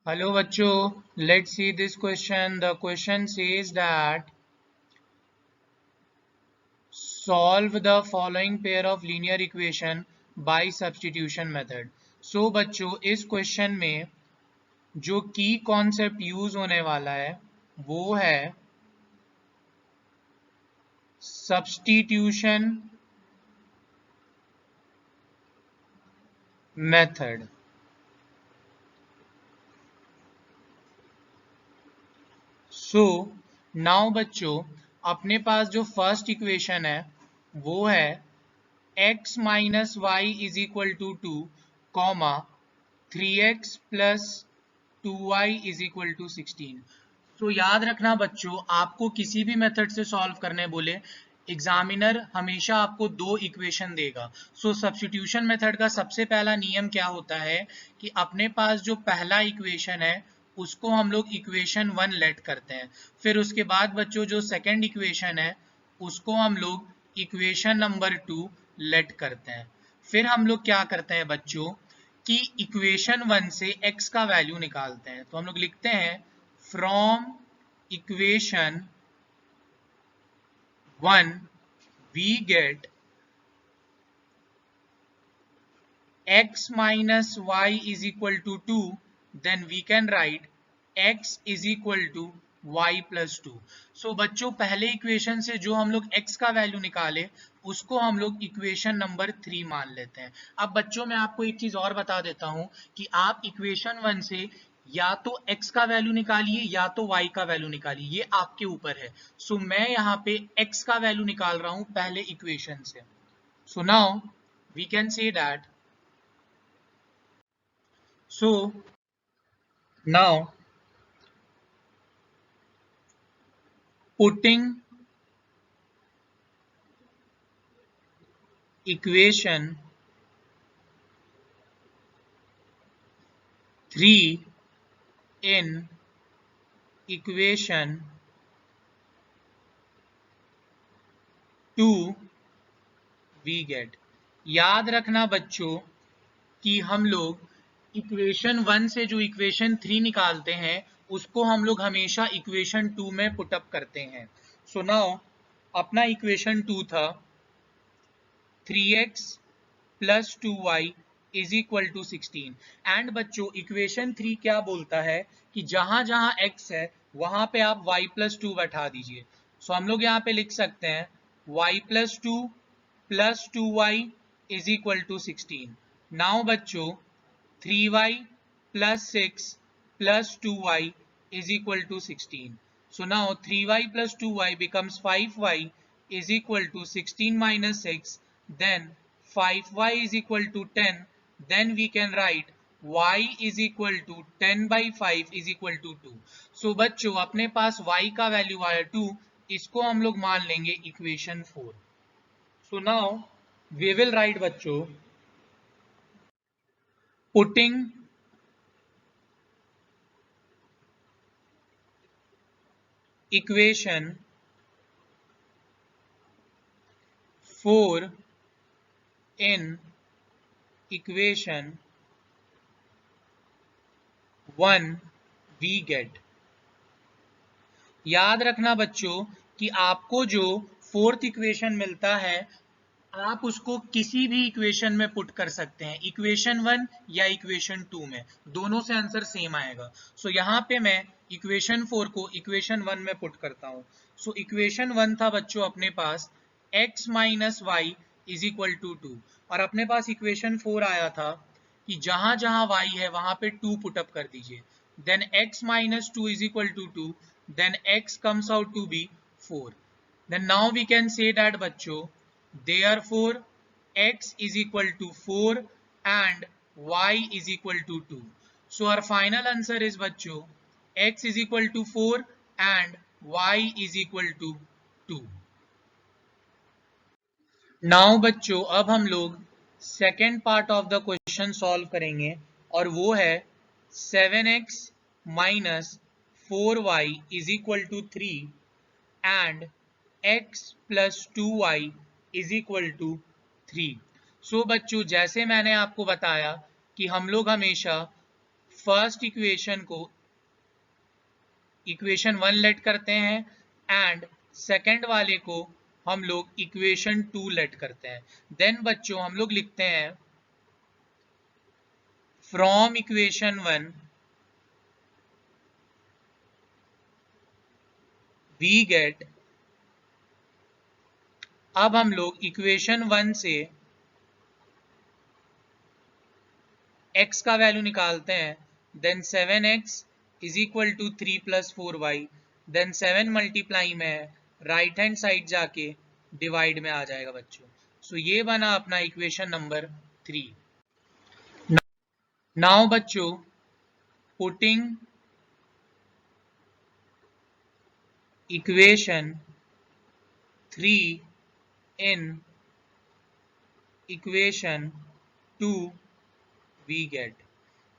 Hello बच्चों, let's see this question. The question says that solve the following pair of linear equation by substitution method. So बच्चों इस question में जो की concept use होने वाला है वो है सब्स्टिट्यूशन मेथड। सो नाउ बच्चों अपने पास जो फर्स्ट इक्वेशन है वो है x minus y is equal to 2 comma 3x plus 2y is equal to 16। तो याद रखना बच्चों, आपको किसी भी मेथड से सॉल्व करने बोले एग्जामिनर हमेशा आपको दो इक्वेशन देगा। सो सब्स्टिट्यूशन मेथड का सबसे पहला नियम क्या होता है कि अपने पास जो पहला इक्वेशन है उसको हम लोग इक्वेशन 1 लेट करते हैं, फिर उसके बाद बच्चों जो सेकंड इक्वेशन है उसको हम लोग इक्वेशन नंबर 2 लेट करते हैं। फिर हम लोग क्या करते हैं बच्चों कि इक्वेशन 1 से x का वैल्यू निकालते हैं। तो हम लोग लिखते हैं from equation 1 we get x minus y is equal to 2, then we can write x is equal to y plus 2। सो बच्चों पहले इक्वेशन से जो हम लोग x का वैल्यू निकाले उसको हम लोग इक्वेशन नंबर 3 मान लेते हैं। अब बच्चों मैं आपको एक चीज और बता देता हूं कि आप इक्वेशन 1 से या तो x का वैल्यू निकालिए या तो y का वैल्यू निकालिए, ये आपके ऊपर है। सो मैं यहाँ पे x का वैल्यू निकाल रहा हूं पहले इक्वेशन से। So now we can say that so now putting equation 3 in equation 2 we get। याद रखना बच्चों कि हम लोग इक्वेशन 1 से जो इक्वेशन 3 निकालते हैं उसको हम लोग हमेशा इक्वेशन 2 में पुटअप करते हैं। सो नाउ अपना इक्वेशन 2 था 3x plus 2y is equal to 16। And बच्चों इक्वेशन 3 क्या बोलता है कि जहां जहां x है वहां पे आप y प्लस 2 बैठा दीजिए। सो हम लोग यहाँ पे लिख सकते हैं y plus 2 plus 2y is equal to 16। Now बच्चों 3y plus 6 plus 2y is equal to 16. So now 3y plus 2y becomes 5y is equal to 16 minus 6. Then 5y is equal to 10. Then we can write y is equal to 10 by 5 is equal to 2. So बच्चों अपने पास y का value आया 2, इसको हम लोग मान लेंगे equation 4। So now we will write बच्चों putting equation 4 in equation 1 we get। याद रखना बच्चों कि आपको जो फोर्थ इक्वेशन मिलता है आप उसको किसी भी इक्वेशन में पुट कर सकते हैं, इक्वेशन 1 या इक्वेशन 2 में, दोनों से आंसर सेम आएगा। सो यहाँ पे मैं इक्वेशन 4 को इक्वेशन 1 में पुट करता हूँ। सो इक्वेशन 1 था बच्चों अपने पास x minus y is equal to 2, और अपने पास इक्वेशन 4 आया था कि जहां जहां y है वहां पे 2 पुटअप कर दीजिए। Then x minus 2 is equal to 2, then x comes out to be 4। then now we can say that बच्चों therefore x is equal to 4 and y is equal to 2। so our final answer is बच्चों x is equal to 4 and y is equal to 2। Now बच्चों अब हम लोग second part of the question solve करेंगे और वो है 7x minus 4y is equal to 3 and x plus 2y is equal to 3। So बच्चों जैसे मैंने आपको बताया कि हम लोग हमेशा फर्स्ट इक्वेशन को इक्वेशन 1 लेट करते हैं एंड सेकंड वाले को हम लोग इक्वेशन 2 लेट करते हैं। देन बच्चों हम लोग लिखते हैं फ्रॉम इक्वेशन 1 वी गेट, अब हम लोग इक्वेशन 1 से x का वैल्यू निकालते हैं, then 7x is equal to 3 plus 4y, then 7 multiply में है, राइट हैंड साइड जाके डिवाइड में आ जाएगा बच्चों। सो ये बना अपना इक्वेशन नंबर 3। नाउ बच्चों putting equation 3 in equation 2 we get.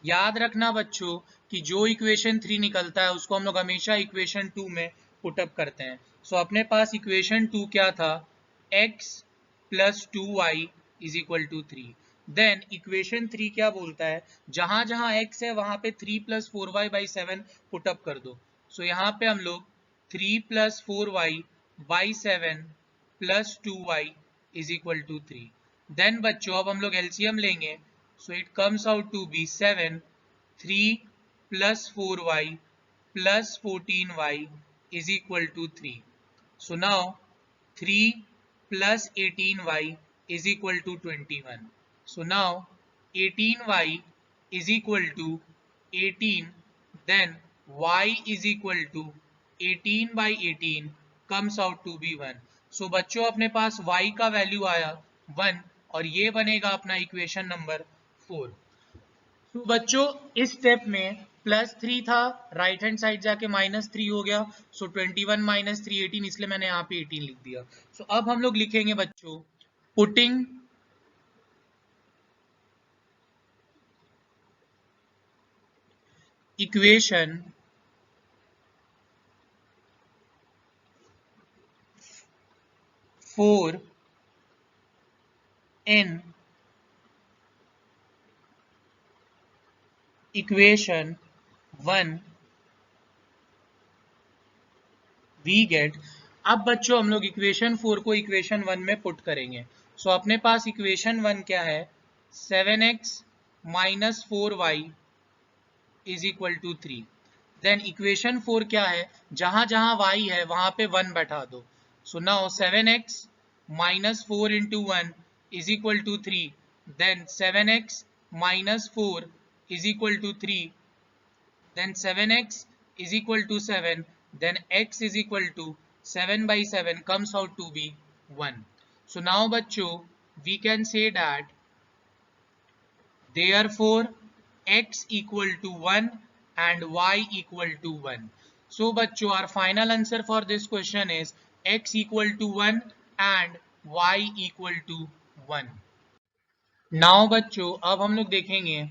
याद रखना बच्चों कि जो इक्वेशन 3 निकलता है उसको हम लोग हमेशा इक्वेशन 2 में पुटअप करते हैं। सो अपने पास इक्वेशन 2 क्या था, x plus 2y is equal to 3। Then equation 3 क्या बोलता है, जहां जहां x है वहां पे 3 प्लस 4y बाई 7 पुटअप कर दो। सो यहाँ पे हम लोग 3 plus 4y by 7 plus 2y is equal to 3। Then बच्चों अब हम लोग एलसीएम लेंगे, so it comes out to be 7, 3 plus 4y plus 14y is equal to 3. So now 3 plus 18y is equal to 21. So now 18y is equal to 18, then y is equal to 18 by 18 comes out to be 1. So बच्चों अपने पास y का value आया 1 और ये बनेगा अपना equation number 4। तो बच्चों इस स्टेप में +3 था, राइट हैंड साइड जाके -3 हो गया। सो 21 माइनस 3 18, इसलिए मैंने यहाँ पे 18 लिख दिया। सो अब हम लोग लिखेंगे बच्चों putting equation 4 in equation 1 we get. अब बच्चों हम लोग इक्वेशन 4 को इक्वेशन 1 में पुट करेंगे। सो अपने पास इक्वेशन 1 क्या है, 7x minus 4y is equal to 3। Then equation 4 क्या है, जहां जहां y है वहां पे 1 बैठा दो। So now 7x minus 4 into 1 is equal to 3, then 7x minus 4 is equal to 3, then 7x is equal to 7, then x is equal to 7 by 7 comes out to be 1. So now बच्चों we can say that therefore x equal to 1 and y equal to 1. So बच्चों our final answer for this question is x equal to 1 and y equal to 1. Now बच्चों अब हम लोग देखेंगे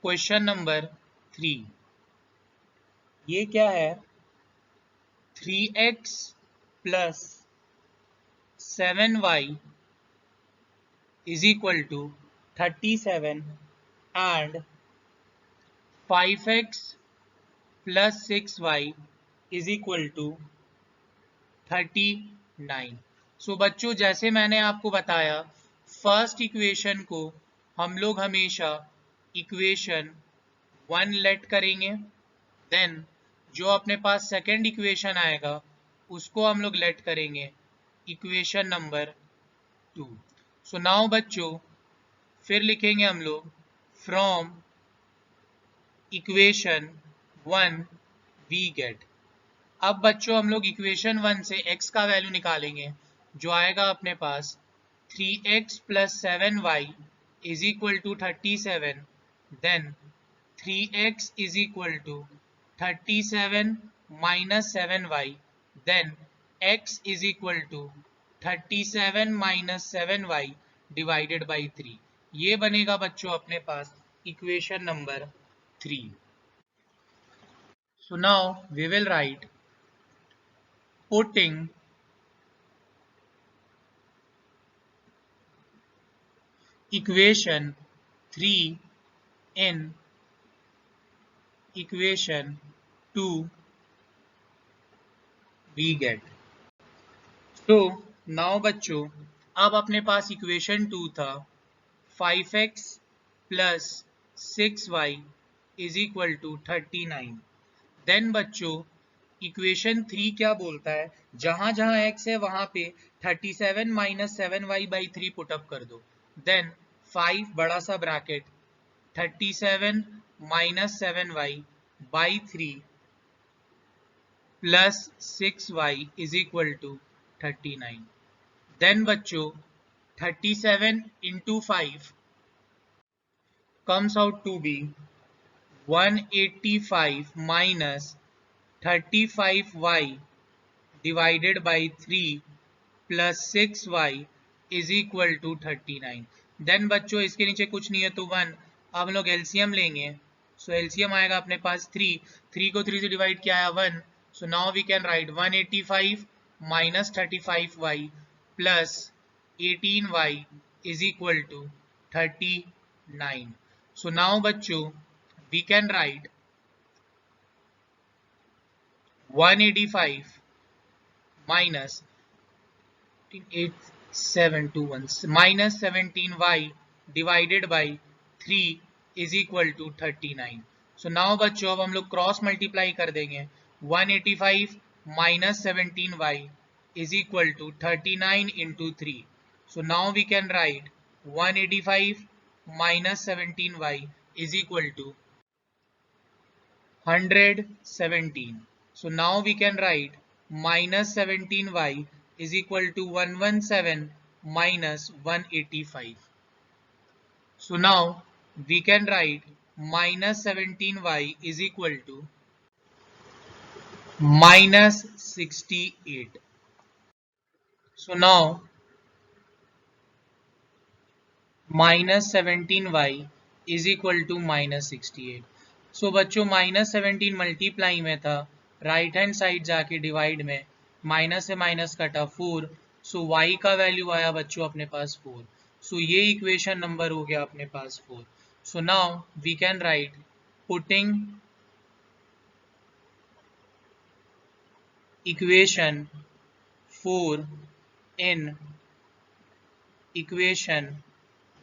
question number 3। ये क्या है, 3x plus 7y is equal to 37 and 5x plus 6y is equal to 39। So बच्चों जैसे मैंने आपको बताया फर्स्ट इक्वेशन को हम लोग हमेशा इक्वेशन 1 लेट करेंगे, देन जो अपने पास सेकेंड इक्वेशन आएगा उसको हम लोग लेट करेंगे इक्वेशन नंबर 2। सो नाउ बच्चों फिर लिखेंगे हम लोग फ्रॉम इक्वेशन 1 वी गेट। अब बच्चों हम लोग इक्वेशन 1 से x का वैल्यू निकालेंगे, जो आएगा अपने पास 3x plus 7y is equal to 37, then 3x is equal to 37 minus 7y, then x is equal to 37 minus 7y divided by 3। ये बनेगा बच्चों अपने पास equation number 3। So now we will write putting equation 3 in equation 2 we get. So now बच्चों अब अपने पास equation 2 था 5x plus 6y is equal to 39. Then बच्चों इक्वेशन 3 क्या बोलता है, जहां जहां x है वहां पे 37 माइनस 7y/3 पुटअप कर दो. देन 5 बड़ा सा bracket 37 minus 7y/3 plus 6y is equal to 39. Then बच्चों 37 into 5 comes out to be 185 minus 35y divided by 3 plus 6y is equal to 39. Then बच्चों इसके नीचे कुछ नहीं है तो 1. अब हम लोग एलसीएम लेंगे. सो एलसीएम आएगा अपने पास 3 को 3 से डिवाइड किया है 1. So now we can write 185 minus 35y plus 18y is equal to 39. So now बच्चों we can write 185 minus 8721 minus 17y divided by 3 is equal to 39. So now बच्चों अब हम लोग क्रॉस मल्टीप्लाई कर देंगे. 185 minus 17y is equal to 39 into 3. So now we can write 185 minus 17y is equal to 117. So now we can write minus 17y is equal to 117 minus 185. So now we can write minus 17y is equal to minus 68. So now minus 17y is equal to minus 68. So बच्चों minus 17 multiply में था, right hand side जाके divide में minus से minus कटा 4. सो y का value आया बच्चों अपने पास 4. सो ये इक्वेशन नंबर हो गया अपने पास 4. So now we can write putting equation 4 in equation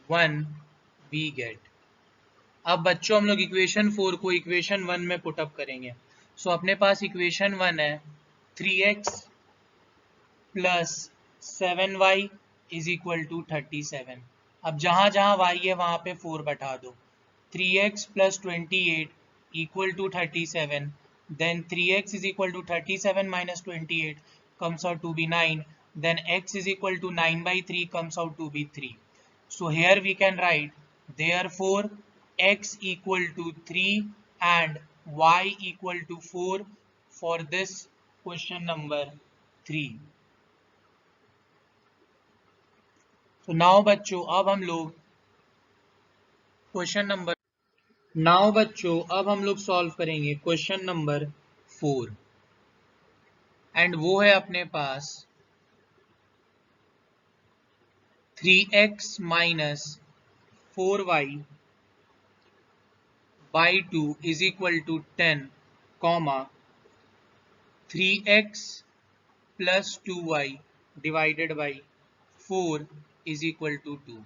1 we get. अब बच्चों हम लोग इक्वेशन 4 को इक्वेशन 1 में पुटअप करेंगे. सो अपने पास इक्वेशन 1 है 3x plus 7y is equal to 37. अब जहां जहां y है वहां पे 4 बैठा दो. 3x plus 28 equal to 37. Then 3x is equal to 37 minus 28 comes out to be 9. Then x is equal to 9/3 comes out to be 3. So here we can write therefore x equal to 3 and y equal to 4 for this question number 3. So now बच्चों अब हम लोग question number solve करेंगे question number 4 and वो है अपने पास 3x minus 4y by 2 is equal to 10, comma 3x plus 2y divided by 4 is equal to 2.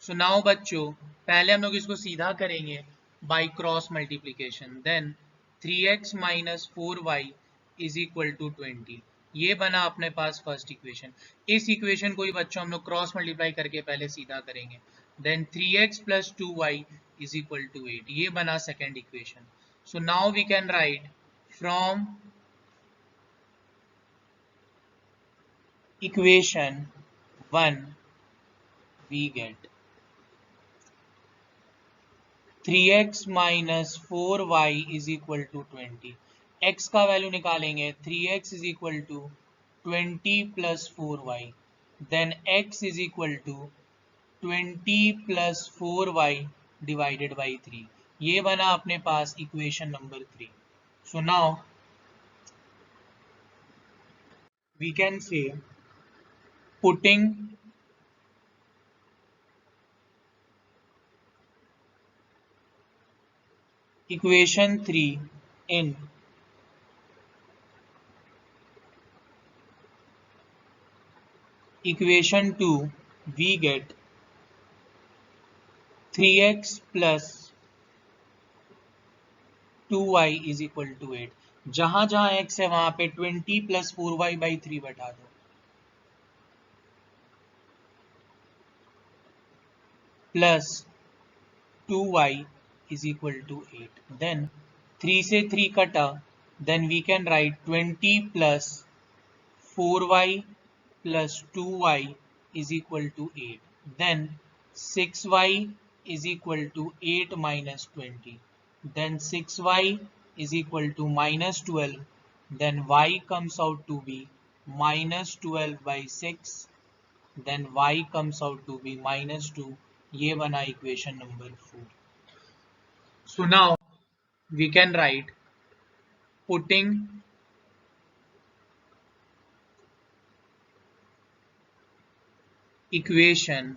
So now बच्चों पहले हम लोग इसको सीधा करेंगे by cross multiplication. Then 3x minus 4y is equal to 20. ये बना अपने पास फर्स्ट इक्वेशन. इस इक्वेशन को ही बच्चों हम लोग क्रॉस मल्टीप्लाई करके पहले सीधा करेंगे. Then 3x plus 2y is equal to 8. ये बना second equation. So now we can write from equation 1 we get 3x minus 4y is equal to 20. x का वैल्यू निकालेंगे 3x is equal to 20 plus 4y. Then x is equal to 20 plus 4y divided by 3. ये बना अपने पास equation number 3. So now we can say putting equation 3 in equation 2 we get 3x plus 2y is equal to 8. जहां जहां x है वहां पे 20 plus 4y by 3 बैठा दो, plus 2y is equal to 8. Then 3 से 3 कटा, then we can write 20 plus 4y plus 2y is equal to 8. Then 6y is equal to 8 minus 20. Then 6y is equal to minus 12. Then y comes out to be minus 12 by 6. Then y comes out to be minus 2. ये बना equation number 4. So now we can write, putting equation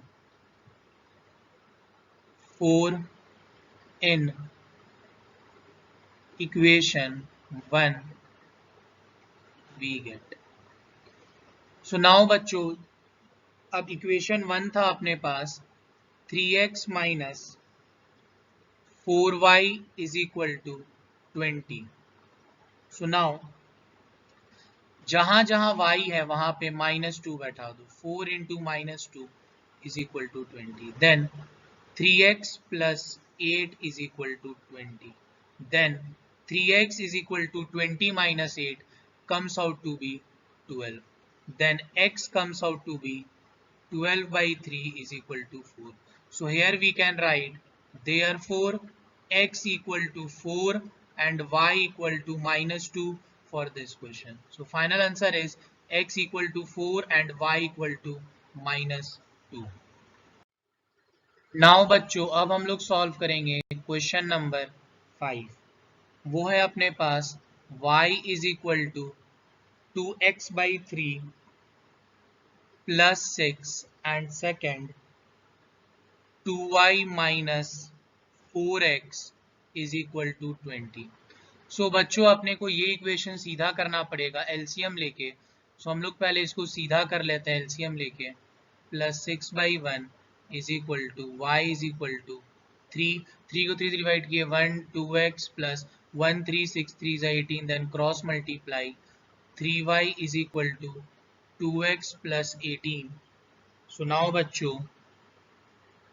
4 in equation 1 we get. So now बच्चों, अब equation 1 था अपने पास 3x minus 4y is equal to 20. So now जहां जहां y है वहां पे -2 बैठा दो, 4 into -2 is equal to 20. Then 3x plus 8 is equal to 20. Then 3x is equal to 20 minus 8 comes out to be 12. Then x comes out to be 12 by 3 is equal to 4. So here we can write, therefore x equal to 4 and y equal to -2 for this question. So final answer is x equal to 4 and y equal to -2. Now बच्चों, अब हम लोग solve करेंगे question number 5. वो है अपने पास y is equal to 2x by 3 plus 6 and second 2y minus 4x is equal to 20. सो बच्चों, अपने को ये इक्वेशन सीधा करना पड़ेगा एलसीएम लेके. सो हम लोग पहले इसको सीधा कर लेते हैं एलसीएम लेके. Plus 6 by 1 is equal to y is equal to 3 को 3 से डिवाइड किए 1 2x plus 1 3 6 3 is 18. Then cross multiply 3y is equal to 2x plus 18. So now बच्चों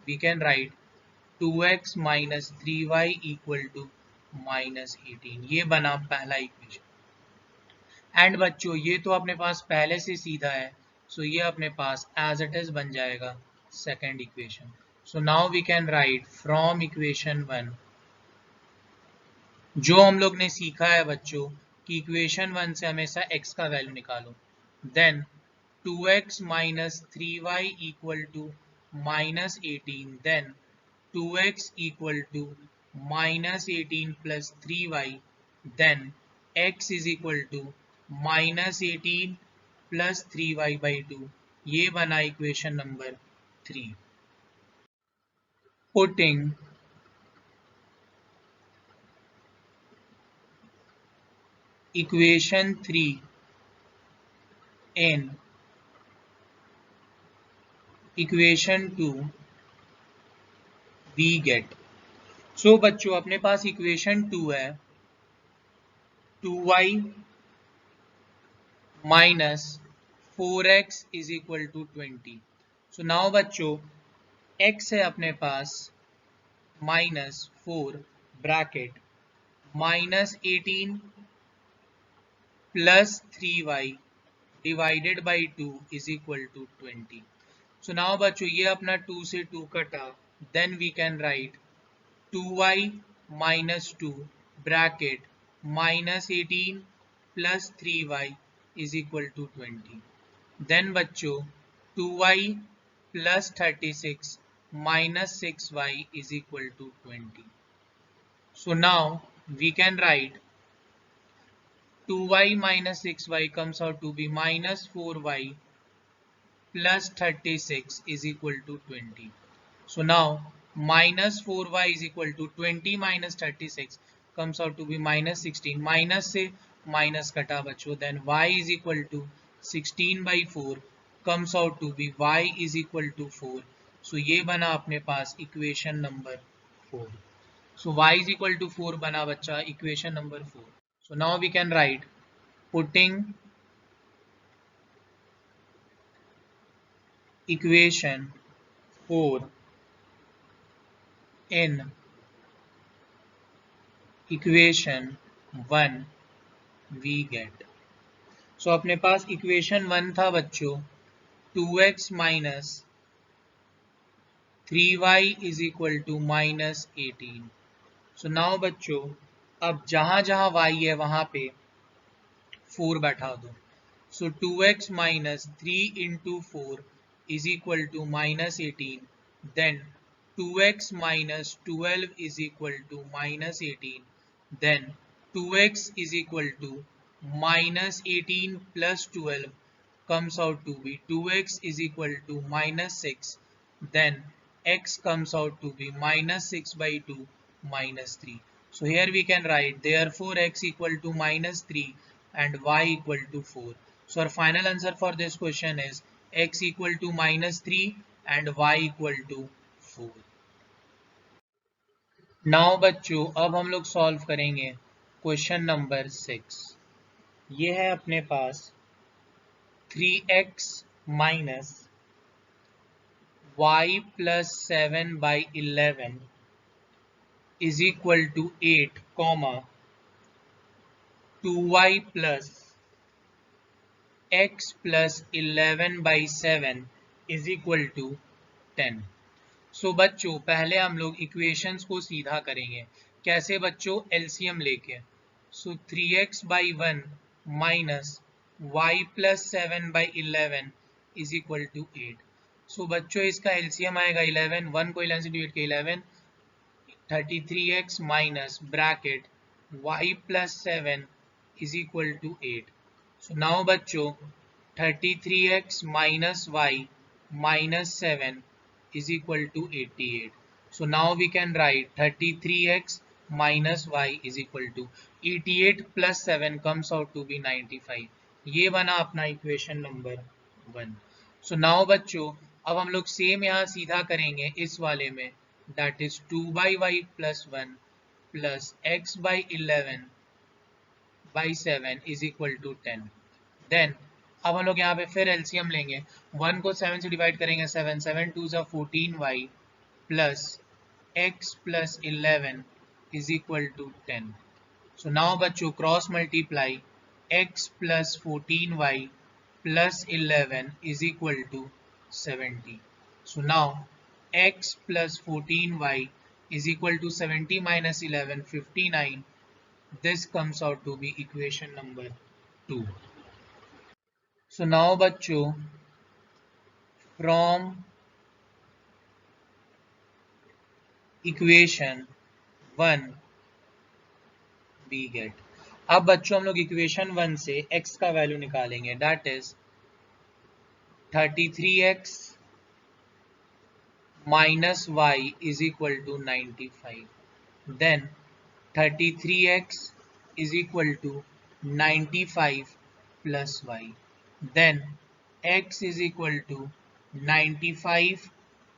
we can write 2x minus 3y equal to -18. ये बना पहला equation. And बच्चों ये तो अपने पास पहले से सीधा है, सो ये अपने पास एज इट इज बन जाएगा second equation. So now we can write from equation 1, जो हम लोग ने सीखा है बच्चों कि इक्वेशन 1 से हमेशा x का वैल्यू निकालो. Then 2x minus 3y equal to -18. Then 2x equal to -18 plus 3y. Then x is equal to -18 plus 3y by 2. ये बना equation number 3. Putting equation 3 in equation 2 we get. सो बच्चों अपने पास equation 2 है 2y minus 4x is equal to 20. So now बच्चों x है अपने पास -4 bracket -18 plus 3y divided by 2 is equal to 20. So now बच्चों ये अपना 2 से 2 कटा. Then we can write 2y minus 2 bracket -18 plus 3y is equal to 20. Then बच्चों 2y plus 36 minus 6y is equal to 20. So now we can write 2y minus 6y comes out to be minus 4y plus 36 is equal to 20. So now minus 4y is equal to 20 minus 36. comes out to be minus 16. Minus से minus कटा बच्चों, then y is equal to 16 by 4 comes out to be y is equal to 4. So ये बना अपने पास equation number 4. So y is equal to 4 बना बच्चा equation number 4. So now we can write putting equation 4 in equation 1 we get. So अपने पास equation 1 था बच्चों 2x minus 3y is equal to minus 18. So now बच्चों अब जहां जहां y है वहां पे 4 बैठा दो. So 2x minus 3 into 4 is equal to minus 18. Then 2x minus 12 is equal to minus 18. Then 2x is equal to minus 18 plus 12 comes out to be 2x is equal to minus 6. Then x comes out to be minus 6 by 2 minus 3. So here we can write therefore x equal to minus 3 and y equal to 4. So our final answer for this question is x equal to minus 3 and y equal to 4. Now बच्चों अब हम लोग solve करेंगे question number 6. ये है अपने पास 3x minus y plus 7 by 11 is equal to 8 comma 2y plus x plus 11 by 7 is equal to 10. So बच्चों पहले हम लोग इक्वेशंस को सीधा करेंगे. कैसे बच्चों? एलसीएम लेके. So 3x by 1 minus y plus 7 by 11 is equal to 8. So बच्चों इसका एलसीएम आएगा 11, 1 को 11 से डिवाइड किया 11, 33x minus bracket y plus 7 is equal to 8. So now बच्चों 33x minus y minus 7 is equal to 88. So now we can write 33x minus y is equal to 88 plus 7 comes out to be 95. ये बना अपना equation number 1. So now बच्चों अब हम लोग same यहाँ सीधा करेंगे इस वाले में, that is 2 by y plus 1 plus x by 11 by 7 is equal to 10. Then अब हम लोग यहाँ पे फिर एलसीएम लेंगे. 1 को 7 से डिवाइड करेंगे 7, 7 2 जा 14y plus x plus 11 is equal to 10. So now बच्चों cross multiply x plus 14y plus 11 is equal to 70. So now x plus 14y is equal to 70 minus 11, 59. This comes out to be equation number 2. So now बच्चों from equation 1 we get. अब बच्चों हम लोग equation 1 से x का value निकालेंगे, that is 33x minus y is equal to 95. Then 33x is equal to 95 plus y. Then x is equal to 95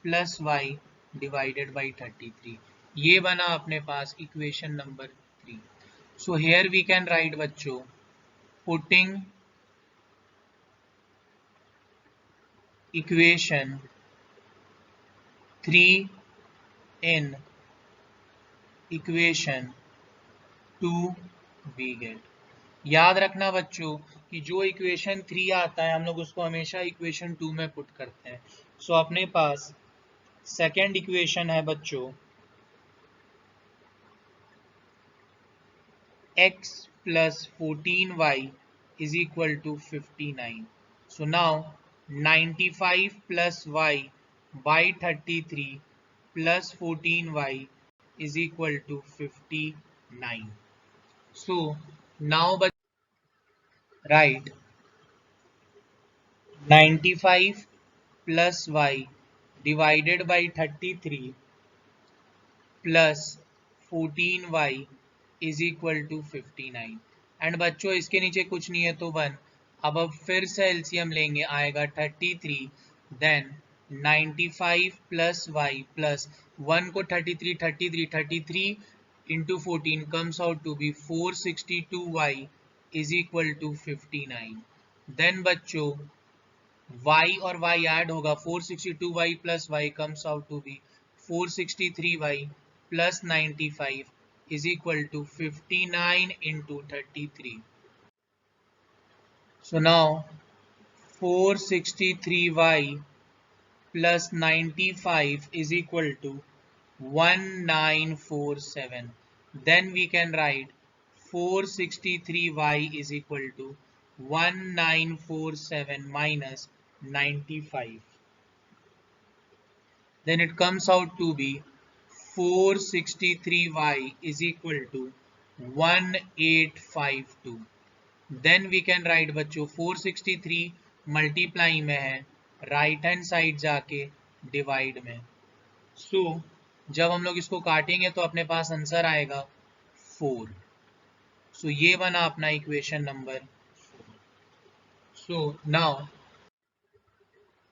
plus y divided by 33. ये बना अपने पास equation number 3. So here we can write बच्चों putting equation 3 in equation 2 we get. याद रखना बच्चों कि जो इक्वेशन 3 आता है हम लोग उसको हमेशा इक्वेशन 2 में पुट करते हैं. सो अपने पास सेकेंड इक्वेशन है बच्चों x plus 14y is equal to 59. So now 95 plus y by 33 plus 14y is equal to 59. So now write 95 plus y divided by 33 plus 14y is equal to 59। एंड बच्चों इसके नीचे कुछ नहीं है तो 1। अब फिर से एलसीएम लेंगे, आएगा 33, देन 95 प्लस वाई प्लस 1 को 33 into 14 comes out to be 462y is equal to 59। Then बच्चों y और y ऐड होगा, 462y plus y comes out to be 463y plus 95 is equal to 59 into 33. So now 463y plus 95 is equal to 1947. Then we can write 463y is equal to 1947 minus 95. Then it comes out to be 463y is equal to 1852. Then we can write बच्चों 463 multiply में है, right hand side जाके divide में। So जब हम लोग इसको काटेंगे तो अपने पास आंसर आएगा 4। सो ये बना अपना equation number 4। So now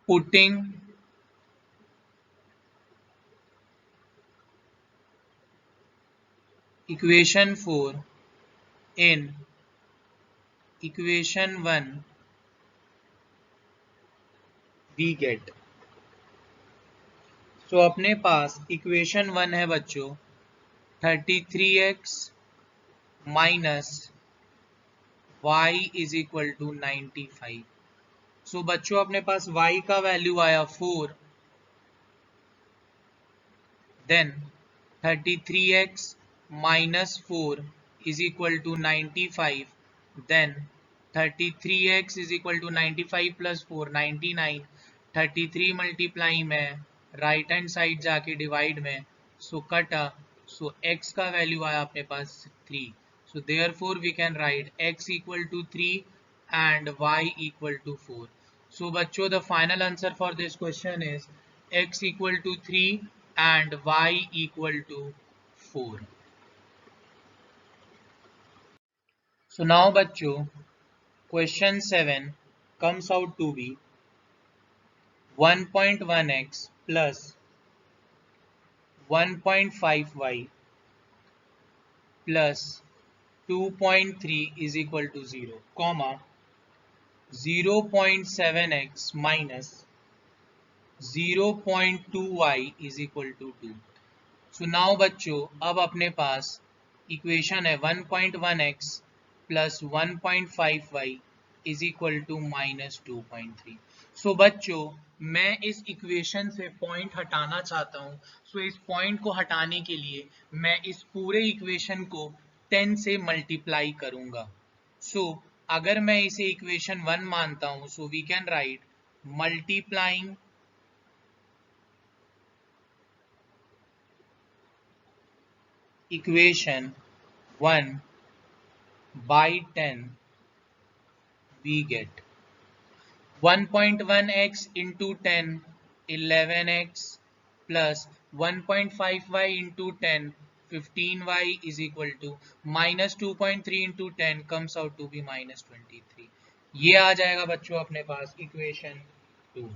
putting equation 4 in equation 1 we get. So अपने पास इक्वेशन 1 है बच्चों 33x minus y is equal to 95। So बच्चों अपने पास y का वैल्यू आया 4, then 33x minus 4 is equal to 95, then 33x is equal to 95 plus 4 99, 33 multiply में राइट हैंड साइड जाके डिवाइड में, सो कटा, सो x का वैल्यू आया अपने पास 3। So therefore we can write x equal to 3 and y equal to 4. So बच्चों the final answer for this question is x equal to 3 and y equal to 4. So now बच्चों question 7 comes out to be 1.1x plus 1.5y plus 2.3 is equal to 0, comma 0.7x minus 0.2y is equal to 2. So now बच्चों अब अपने पास equation है 1.1x plus 1.5y is equal to minus 2.3. So बच्चों मैं इस equation से point हटाना चाहता हूँ। सो इस पॉइंट को हटाने के लिए मैं इस पूरे इक्वेशन को 10 से मल्टीप्लाई करूंगा। सो अगर मैं इसे इक्वेशन 1 मानता हूं, so we can write multiplying equation 1 by 10 we get 1.1x into 10 11x plus 1.5y into 10 15y is equal to minus 2.3 into 10 comes out to be minus 23. ये आ जाएगा बच्चों अपने पास इक्वेशन 2।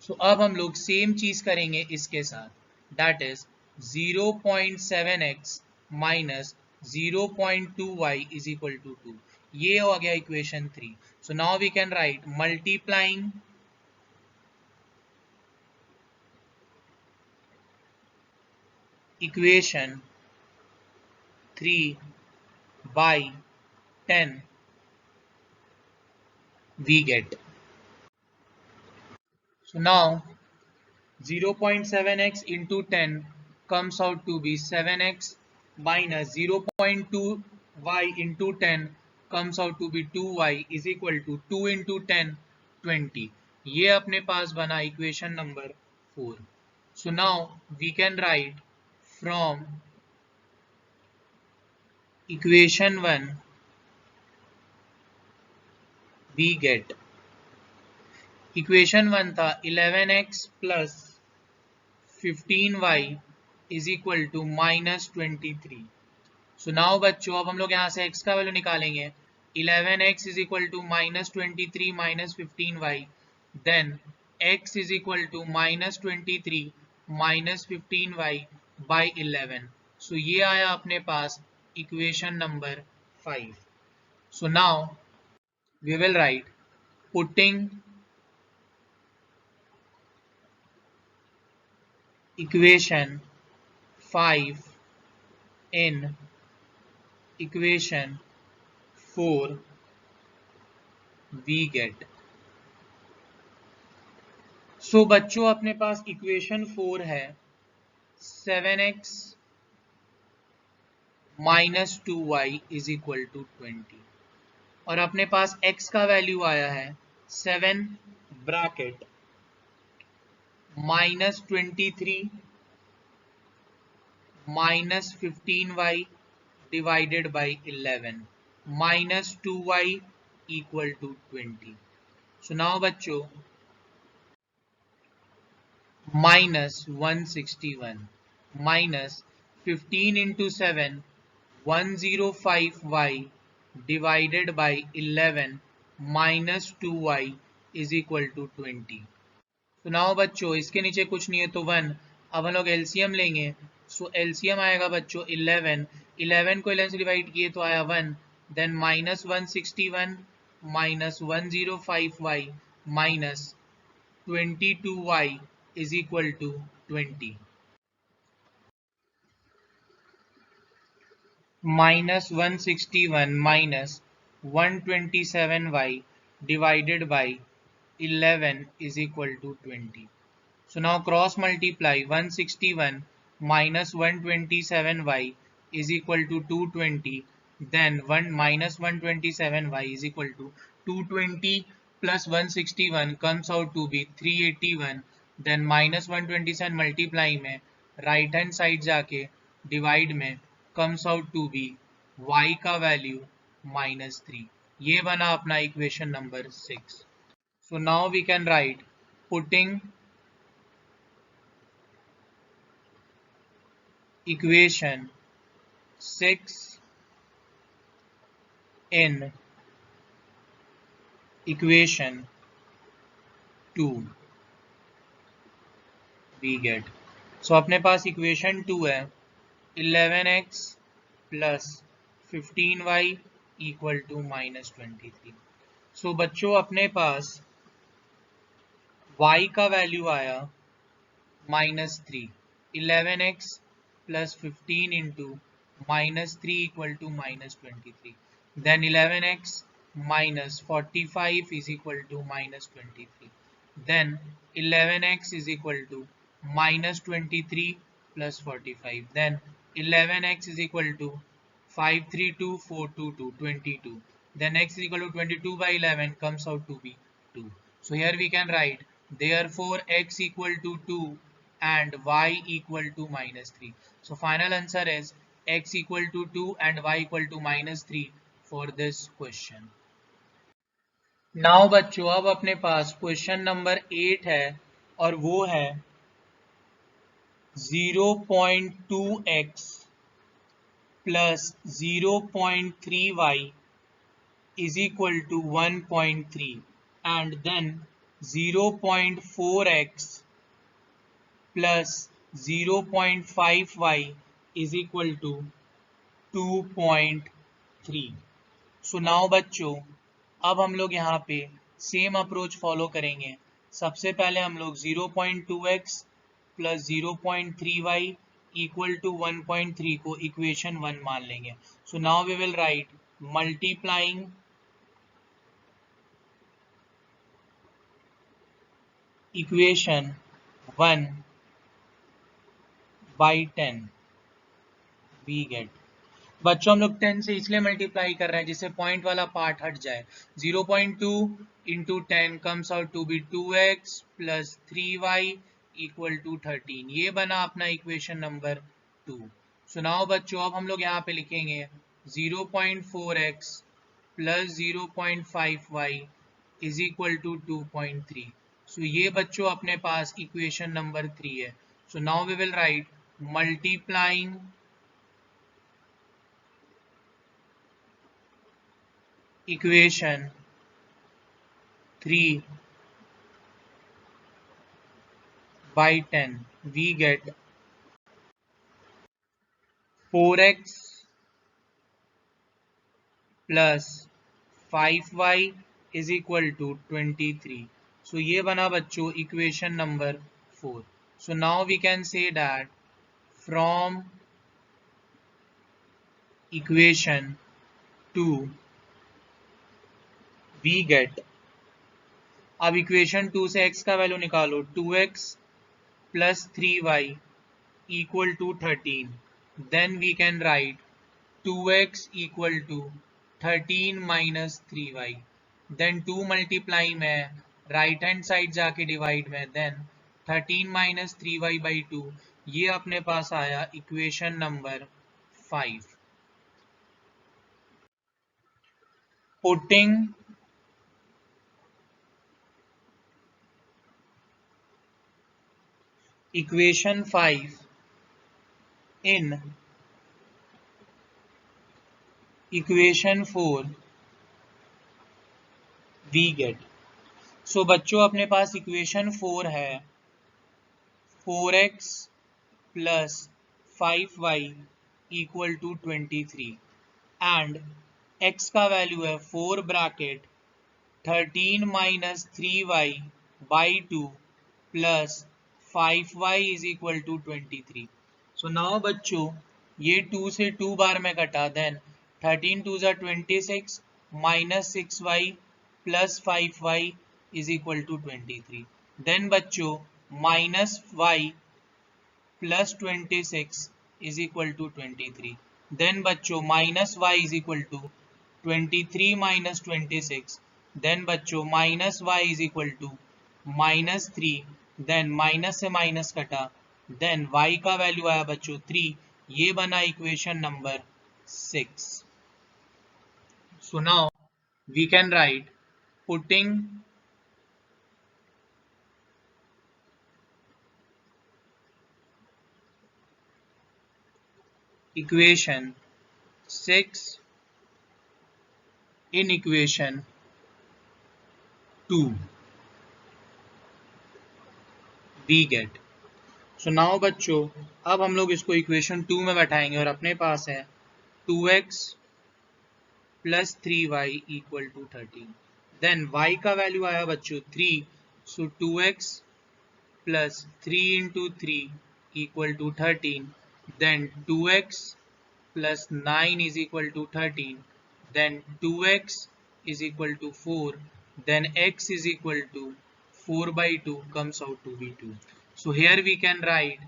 सो अब हम लोग सेम चीज करेंगे इसके साथ, that is 0.7x minus 0.2y is equal to 2. ये हो गया equation 3। So now we can write multiplying equation 3 by 10 we get. So now 0.7x into 10 comes out to be 7x minus 0.2y into 10 comes out to be 2y is equal to 2 into 10 20. ये अपने पास बना equation number 4. So now we can write from equation 1 we get equation 1 था 11x plus 15y is equal to minus 23. So now बच्चों अब हम लोग यहाँ से x का वैल्यू निकालेंगे 11x is equal to -23 -15y, then x is equal to -23 -15y by 11। So ये आया अपने पास equation number 5। So now we will write putting equation 5 in equation 4 we get। सो बच्चों अपने पास इक्वेशन 4 है 7x minus 2y is equal to 20 और अपने पास x का वैल्यू आया है 7 bracket -23 -15y divided by 11 minus 2y equal to 20। So now बच्चों minus 161 minus 15 into 7 105y divided by 11 minus 2y is equal to 20। तो नाउ बच्चों इसके नीचे कुछ नहीं है तो 1। अब हम लोग एलसीएम लेंगे। सो एलसीएम आएगा बच्चों 11 को 11 से डिवाइड किए तो आया 1, then minus 161 minus 105y minus 22y is equal to 20। Minus 161 minus 127y divided by 11 is equal to 20। So now cross multiply 161 minus 127y is equal to 220, then 1 minus 127y is equal to 220 plus 161 comes out to be 381, then minus 127 multiply में right hand side जाके divide में comes out to be y का value -3। ये बना अपना equation number 6। So now we can write putting equation 6 in equation 2 we get। so अपने पास equation 2 है 11x plus 15y equal to -23। so बच्चों अपने पास y का वैल्यू आया -3, 11x plus 15 into -3 equal to -23, then 11x minus 45 is equal to -23, then 11x is equal to -23 plus 45, then 11x is equal to 532 422 22, then x is equal to 22 by 11 comes out to be 2। so here we can write therefore x equal to 2 and y equal to -3। so final answer is x equal to 2 and y equal to -3 for this question। now बच्चों अब अपने पास question number 8 है और वो है 0.2x plus 0.3y is equal to 1.3 and then 0.4x plus 0.5y is equal to 2.3। So now बच्चों अब हम लोग यहाँ पे सेम अप्रोच फॉलो करेंगे। सबसे पहले हम लोग 0.2x plus 0.3y equal to 1.3 को इक्वेशन 1 मान लेंगे। So now we will write multiplying equation 1 by 10 we get. बच्चों हम लोग 10 से इसलिए मल्टीप्लाई कर रहे हैं जिससे पॉइंट वाला पार्ट हट जाए। 0.2 into 10 comes out to be 2x plus 3y equal to 13। ये बना अपना इक्वेशन नंबर 2। सो नाउ बच्चों अब हम लोग यहाँ पे लिखेंगे 0.4x plus 0.5y is equal to 2.3। So ये बच्चों अपने पास इक्वेशन नंबर 3 है। So now we will write multiplying equation 3 by 10, we get 4x plus 5y is equal to 23. So ये बना बच्चों equation number 4. So now we can say that from equation 2 we get, अब equation 2 से x का value निकालो, 2x plus 3y equal to 13. Then we can write 2x equal to 13 minus 3y. Then 2 multiply में right hand side जाके divide में, then 13 minus 3y by 2. ये अपने पास आया equation number 5. Putting equation 5 in equation 4 we get. So बच्चों अपने पास equation 4 है 4x plus 5y equal to 23 and x का वैल्यू है 4 bracket 13 minus 3y by 2 plus 5y is equal to 23. So now बच्चों ये 2 से 2 बार में कटा, then 13 2 जा 26 minus 6y plus 5y is equal to 23. Then बच्चों minus y plus 26 is equal to 23. Then बच्चों minus y is equal to 23 minus 26. Then बच्चों minus y is equal to minus 3. Then minus से minus कटा, then y का value आया बच्चों 3. ये बना equation number 6. So now we can write, putting equation 6 in equation 2 we get. So now बच्चों अब हम लोग इसको इक्वेशन 2 में बैठाएंगे और अपने पास है 2x plus 3y equal to 13. Then y का वैल्यू आया बच्चों 3. So 2x plus 3 into 3 equal to 13. Then 2x plus 9 is equal to 13. Then 2x is equal to 4. Then x is equal to 4 by 2 comes out to be 2. So here we can write,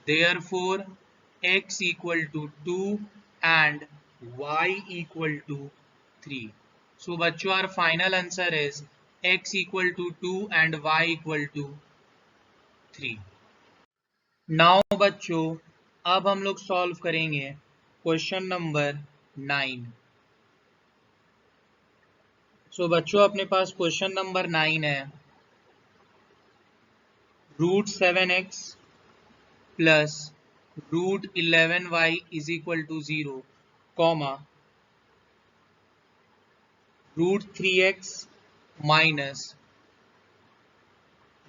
therefore x equal to 2 and y equal to 3. So बच्चों our final answer is x equal to 2 and y equal to 3. Now बच्चों अब हम लोग solve करेंगे question number 9. So बच्चों अपने पास question number 9 है √7x plus √11y is equal to 0, comma √3x minus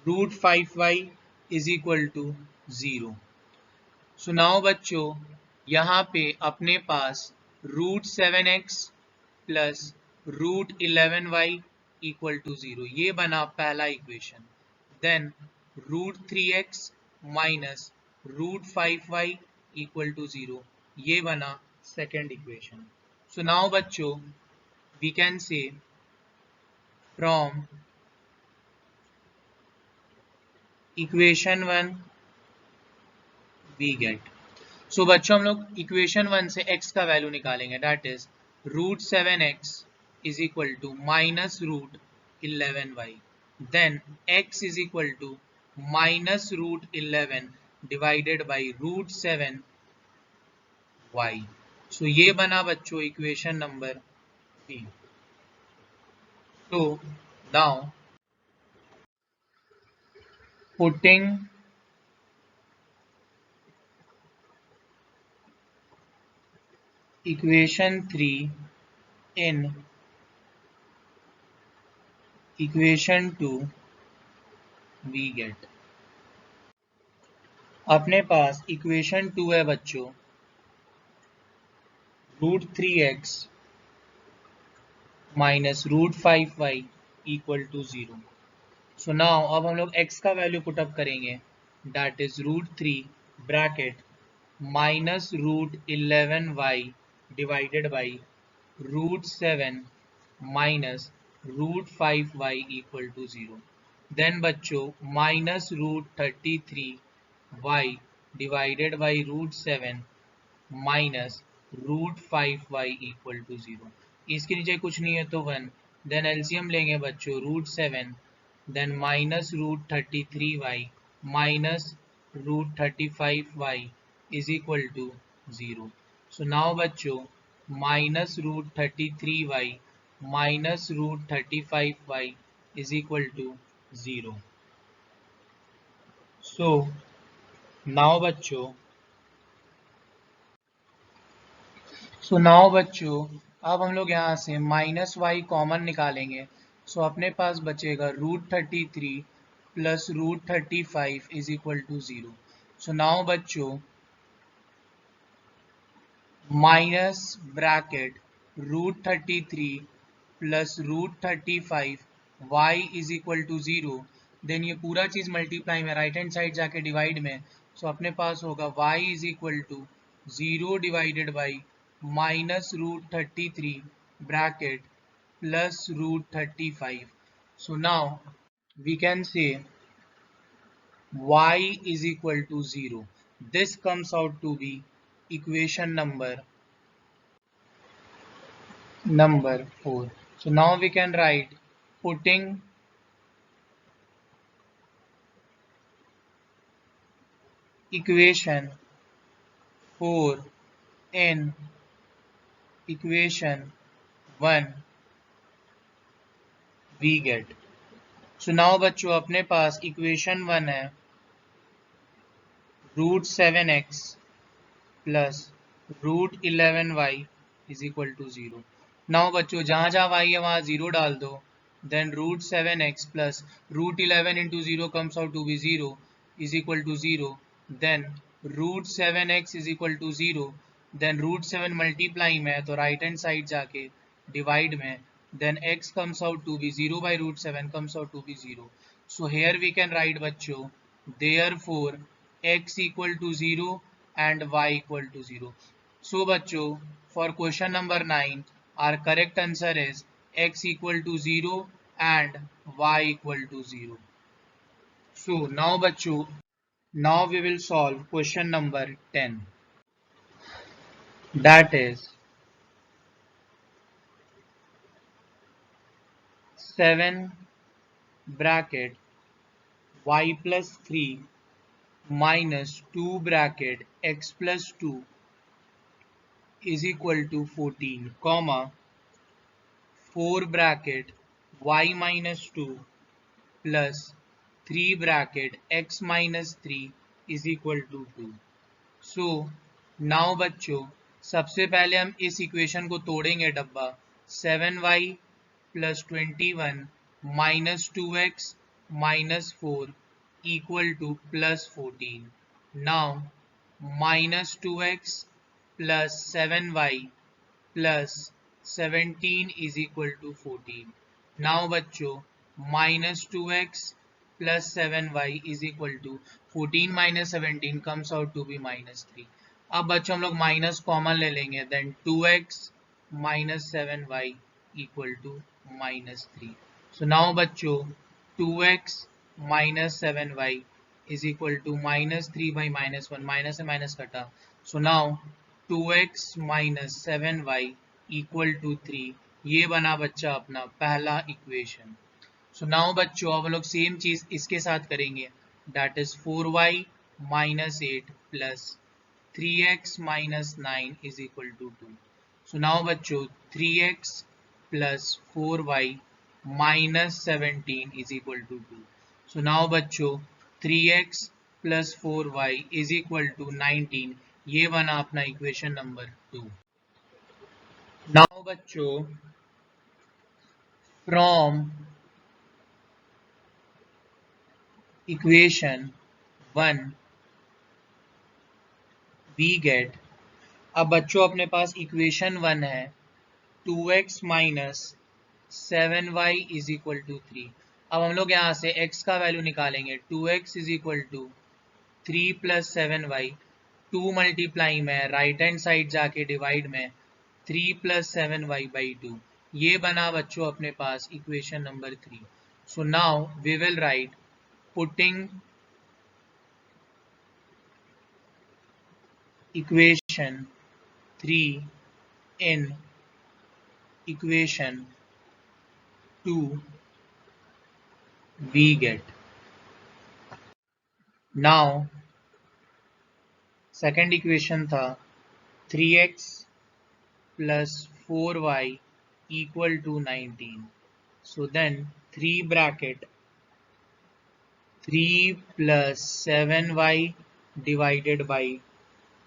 √5y is equal to 0. So now बच्चों यहाँ पे अपने पास √7x plus √11y equal to 0, ये बना पहला equation. Then √3x minus √5y equal to 0, ये बना सेकेंड इक्वेशन. So now बच्चों we can say from equation 1 we get. So बच्चों हम लोग इक्वेशन 1 से x का वैल्यू निकालेंगे, that is √7x is equal to minus √11y. Then x is equal to minus √11 divided by √7y. So ये बना बच्चों equation number B. So now putting equation 3 in equation 2 we get, अपने पास equation 2 है बच्चों, √3x minus √5y equal to 0. So now अब हम लोग x का वैल्यू पुट अप करेंगे, that is √3 bracket minus √11y divided by √7 minus √5y equal to 0. Then बच्चों minus √33y divided by √7 minus √5y equal to 0. इसके नीचे कुछ नहीं है तो 1. देन एलसीएम लेंगे बच्चों, √7 then minus √33y minus √35y is equal to 0. So now बच्चों minus √33y minus √35y is equal to 0. So now बच्चों अब हम लोग यहाँ से माइनस वाई कॉमन निकालेंगे. सो अपने पास बचेगा √33 plus √35 is equal to 0. So now बच्चों minus bracket √33 plus √35 y is equal to 0. Then ये पूरा चीज मल्टीप्लाई में राइट हैंड साइड जाके डिवाइड में. सो अपने पास होगा y is equal to 0 divided by minus √33 bracket plus √35. So now we can say y is equal to 0. This comes out to be equation number 4. So now we can write, putting equation 4 in equation 1 we get. So now बच्चों अपने पास equation 1 है √7x plus √11y is equal to 0. Now बच्चों जहाँ जहाँ y है वहाँ 0 डाल दो. Then √7x plus √11 into 0 comes out to be 0 is equal to 0. Then √7x is equal to 0. Then √7 multiply में है तो राइट हैंड साइड जाके डिवाइड में. Then x comes out to be 0 by √7 comes out to be 0. So here we can write बच्चों, therefore x equal to 0 and y equal to 0. So बच्चों for question number 9 our correct answer is x equal to 0 and y equal to 0. So now बच्चों now we will solve question number 10. That is 7 bracket y plus 3 minus 2 bracket x plus 2 is equal to 14, comma 4 bracket y minus 2 plus 3 bracket x minus 3 is equal to 2. So now बच्चों सबसे पहले हम इस equation को तोड़ेंगे डब्बा. 7y plus 21 minus 2x minus 4 equal to plus 14. Now minus 2x plus 7y plus 17 is equal to 14. Now बच्चों minus 2x plus 7y is equal to 14 minus 17 comes out to be minus 3. अब बच्चों हम लोग minus common ले लेंगे. Then 2x minus 7y equal to minus 3. So now बच्चों 2x minus 7y is equal to minus 3 by minus 1. Minus से minus कटा. So now 2x minus 7y equal to 3. ये बना बच्चा अपना पहला इक्वेशन. So now बच्चों अब हम लोग सेम चीज इसके साथ करेंगे. That is 4y minus 8 plus 3x minus 9 is equal to 2. So now बच्चों 3x plus 4y minus 17 is equal to 2. So now बच्चों 3x plus 4y is equal to 19. ये बना अपना इक्वेशन नंबर 2. Now बच्चों from equation 1 we get, अब बच्चों अपने पास इक्वेशन 1 है 2x minus 7y is equal to 3। अब हम लोग यहाँ से x का वैल्यू निकालेंगे 2x is equal to 3 plus 7y, 2 multiply में राइट हैंड साइड जाके डिवाइड में 3 प्लस 7y बाई 2, ये बना बच्चों अपने पास equation number 3। So now we will write putting equation 3 in equation 2 we get, now second equation था 3x plus 4y equal to 19, so then 3 bracket 3 plus 7y divided by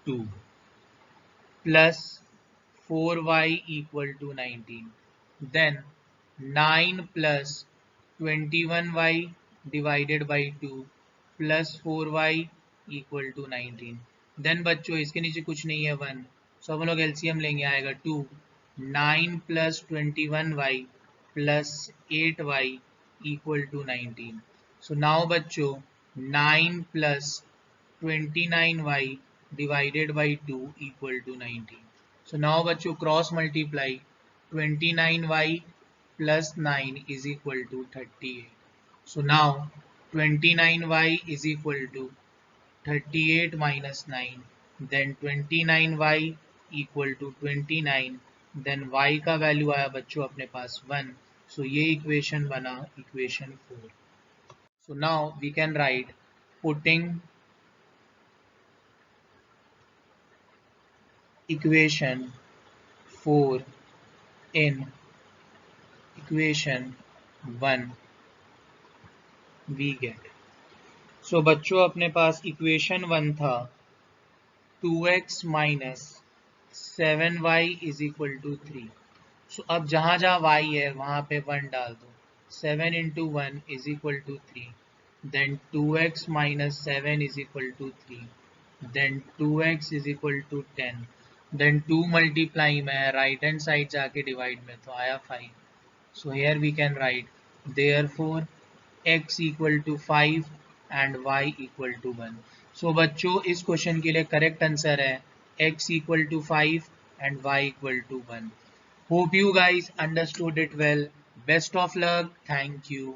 2 plus 4y equal to 19, then 9 plus 21y divided by 2 plus 4y equal to 19, then बच्चों इसके नीचे कुछ नहीं है 1, सो हम लोग LCM लेंगे, आएगा 2, 9 plus 21y plus 8y equal to 19, so now बच्चों 9 plus 29y divided by 2 equal to 19, so now बच्चों cross multiply 29y plus 9 is equal to 38. So now 29y is equal to 38 minus 9, then 29y equal to 29, then y का value आया बच्चों अपने पास 1, so ये equation बना equation 4। So now we can write putting equation 4 in equation 1 we get, so बच्चों अपने पास equation 1 था 2x minus 7y is equal to 3, so अब जहाँ जहाँ y है वहाँ पे 1 डाल दो, 7 into 1 is equal to 3, then 2x minus 7 is equal to 3, then 2x is equal to 10, then 2 multiply में राइट हैंड साइड जाके डिवाइड में तो आया 5, so here we can write therefore x equal to 5 and y equal to 1, so बच्चों इस question के लिए correct answer है x equal to 5 and y equal to 1। hope you guys understood it well, best of luck, thank you।